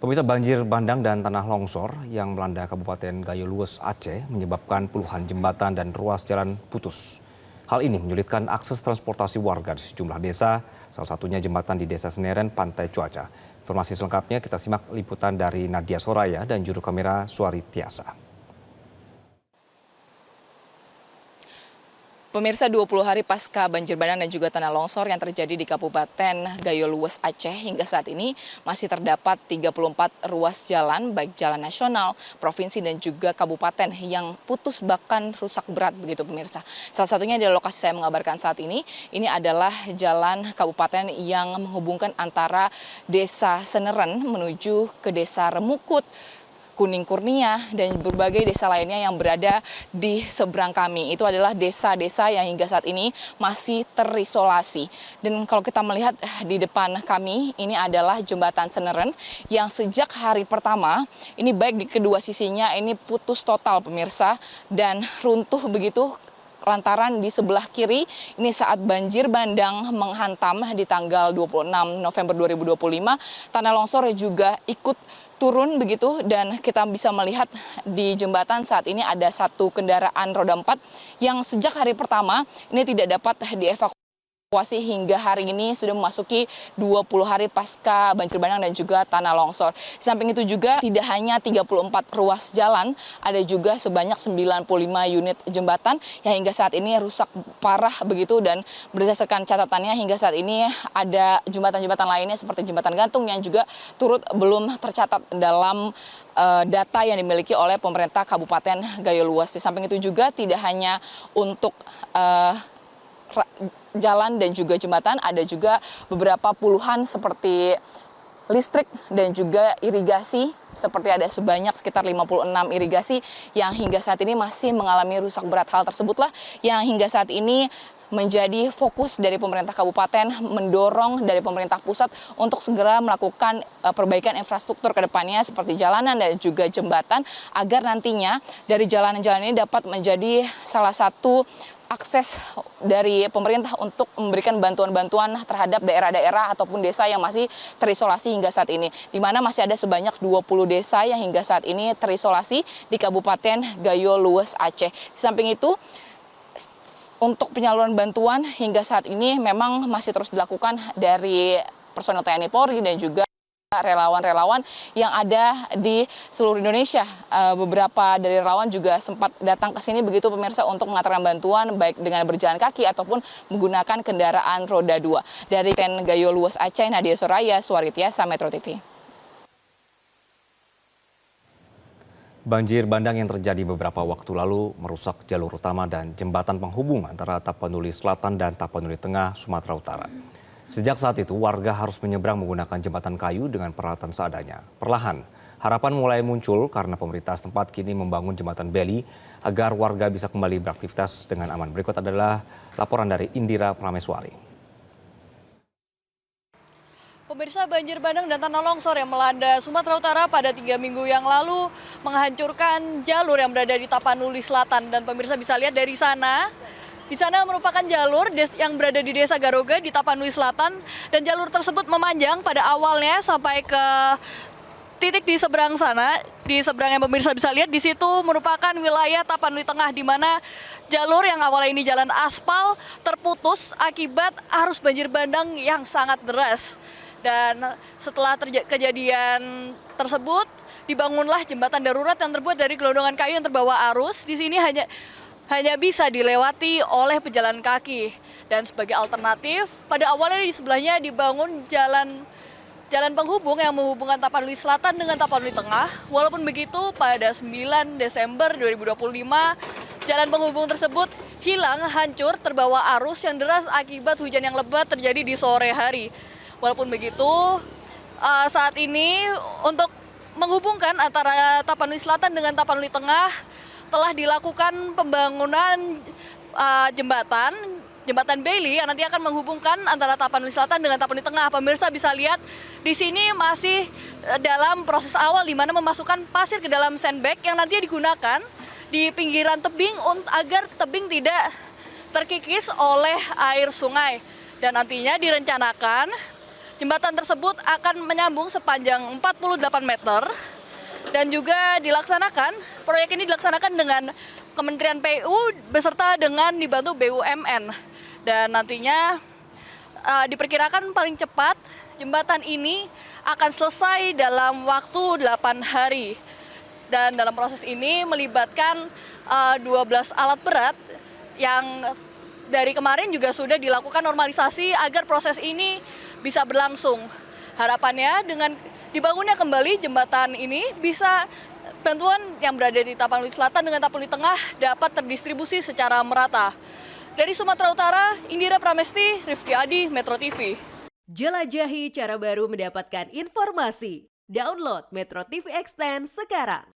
Pemirsa, banjir bandang dan tanah longsor yang melanda Kabupaten Gayo Lues, Aceh menyebabkan puluhan jembatan dan ruas jalan putus. Hal ini menyulitkan akses transportasi warga di sejumlah desa, salah satunya jembatan di Desa Seneren, Pantai Cuaca. Informasi selengkapnya kita simak liputan dari Nadia Soraya dan juru kamera Suari Tiasa. Pemirsa, 20 hari pasca banjir bandang dan juga tanah longsor yang terjadi di Kabupaten Gayo Lues, Aceh, hingga saat ini masih terdapat 34 ruas jalan, baik jalan nasional, provinsi dan juga kabupaten yang putus bahkan rusak berat begitu pemirsa. Salah satunya di lokasi saya mengabarkan saat ini adalah jalan kabupaten yang menghubungkan antara Desa Seneren menuju ke Desa Remukut, Kuning Kurnia, dan berbagai desa lainnya yang berada di seberang kami. Itu adalah desa-desa yang hingga saat ini masih terisolasi. Dan kalau kita melihat di depan kami, ini adalah jembatan Seneren yang sejak hari pertama, ini baik di kedua sisinya ini putus total pemirsa dan runtuh begitu. Lantaran di sebelah kiri ini saat banjir bandang menghantam di tanggal 26 November 2025, tanah longsor juga ikut turun begitu, dan kita bisa melihat di jembatan saat ini ada satu kendaraan roda 4 yang sejak hari pertama ini tidak dapat dievakuasi hingga hari ini sudah memasuki 20 hari pasca banjir bandang dan juga tanah longsor. Di samping itu juga tidak hanya 34 ruas jalan, ada juga sebanyak 95 unit jembatan yang hingga saat ini rusak parah begitu, dan berdasarkan catatannya hingga saat ini ada jembatan-jembatan lainnya seperti jembatan gantung yang juga turut belum tercatat dalam data yang dimiliki oleh pemerintah Kabupaten Gayo Lues. Di samping itu juga tidak hanya untuk jalan dan juga jembatan, ada juga beberapa puluhan seperti listrik dan juga irigasi, seperti ada sebanyak sekitar 56 irigasi yang hingga saat ini masih mengalami rusak berat. Hal tersebutlah yang hingga saat ini menjadi fokus dari pemerintah kabupaten, mendorong dari pemerintah pusat untuk segera melakukan perbaikan infrastruktur ke depannya seperti jalanan dan juga jembatan, agar nantinya dari jalan-jalan ini dapat menjadi salah satu akses dari pemerintah untuk memberikan bantuan-bantuan terhadap daerah-daerah ataupun desa yang masih terisolasi hingga saat ini, di mana masih ada sebanyak 20 desa yang hingga saat ini terisolasi di Kabupaten Gayo Lues, Aceh. Di samping itu, untuk penyaluran bantuan hingga saat ini memang masih terus dilakukan dari personel TNI Polri dan juga relawan-relawan yang ada di seluruh Indonesia. Beberapa dari relawan juga sempat datang ke sini begitu pemirsa untuk mengantarkan bantuan baik dengan berjalan kaki ataupun menggunakan kendaraan roda 2. Dari Kabupaten Gayo Lues, Aceh, Nadia Soraya, Suari Tiasa, Metro TV. Banjir bandang yang terjadi beberapa waktu lalu merusak jalur utama dan jembatan penghubung antara Tapanuli Selatan dan Tapanuli Tengah, Sumatera Utara. Sejak saat itu, warga harus menyeberang menggunakan jembatan kayu dengan peralatan seadanya. Perlahan, harapan mulai muncul karena pemerintah setempat kini membangun jembatan beli agar warga bisa kembali beraktivitas dengan aman. Berikut adalah laporan dari Indira Prameswari. Pemirsa, banjir bandang dan tanah longsor yang melanda Sumatera Utara pada 3 minggu yang lalu menghancurkan jalur yang berada di Tapanuli Selatan. Dan pemirsa bisa lihat dari sana. Di sana merupakan jalur yang berada di Desa Garoga di Tapanuli Selatan, dan jalur tersebut memanjang pada awalnya sampai ke titik di seberang sana. Di seberang yang pemirsa bisa lihat, di situ merupakan wilayah Tapanuli Tengah, di mana jalur yang awalnya ini jalan aspal terputus akibat arus banjir bandang yang sangat deras. Dan setelah kejadian tersebut, dibangunlah jembatan darurat yang terbuat dari gelondongan kayu yang terbawa arus. Di sini hanya bisa dilewati oleh pejalan kaki. Dan sebagai alternatif, pada awalnya di sebelahnya dibangun jalan penghubung yang menghubungkan Tapanuli Selatan dengan Tapanuli Tengah. Walaupun begitu, pada 9 Desember 2025, jalan penghubung tersebut hilang, hancur, terbawa arus yang deras akibat hujan yang lebat terjadi di sore hari. Walaupun begitu, saat ini untuk menghubungkan antara Tapanuli Selatan dengan Tapanuli Tengah telah dilakukan pembangunan jembatan Bailey yang nanti akan menghubungkan antara Tapanuli Selatan dengan Tapanuli Tengah. Pemirsa bisa lihat di sini masih dalam proses awal, di mana memasukkan pasir ke dalam sandbag yang nantinya digunakan di pinggiran tebing agar tebing tidak terkikis oleh air sungai. Dan nantinya direncanakan Jembatan tersebut akan menyambung sepanjang 48 meter dan juga proyek ini dilaksanakan dengan Kementerian PU beserta dengan dibantu BUMN. Dan nantinya diperkirakan paling cepat jembatan ini akan selesai dalam waktu 8 hari. Dan dalam proses ini melibatkan 12 alat berat yang dari kemarin juga sudah dilakukan normalisasi agar proses ini bisa berlangsung. Harapannya dengan dibangunnya kembali jembatan ini bisa bantuan yang berada di Tapanuli Selatan dengan Tapanuli Tengah dapat terdistribusi secara merata. Dari Sumatera Utara, Indira Pramesti, Rifki Adi, Metro TV. Jelajahi cara baru mendapatkan informasi. Download Metro TV Extend sekarang.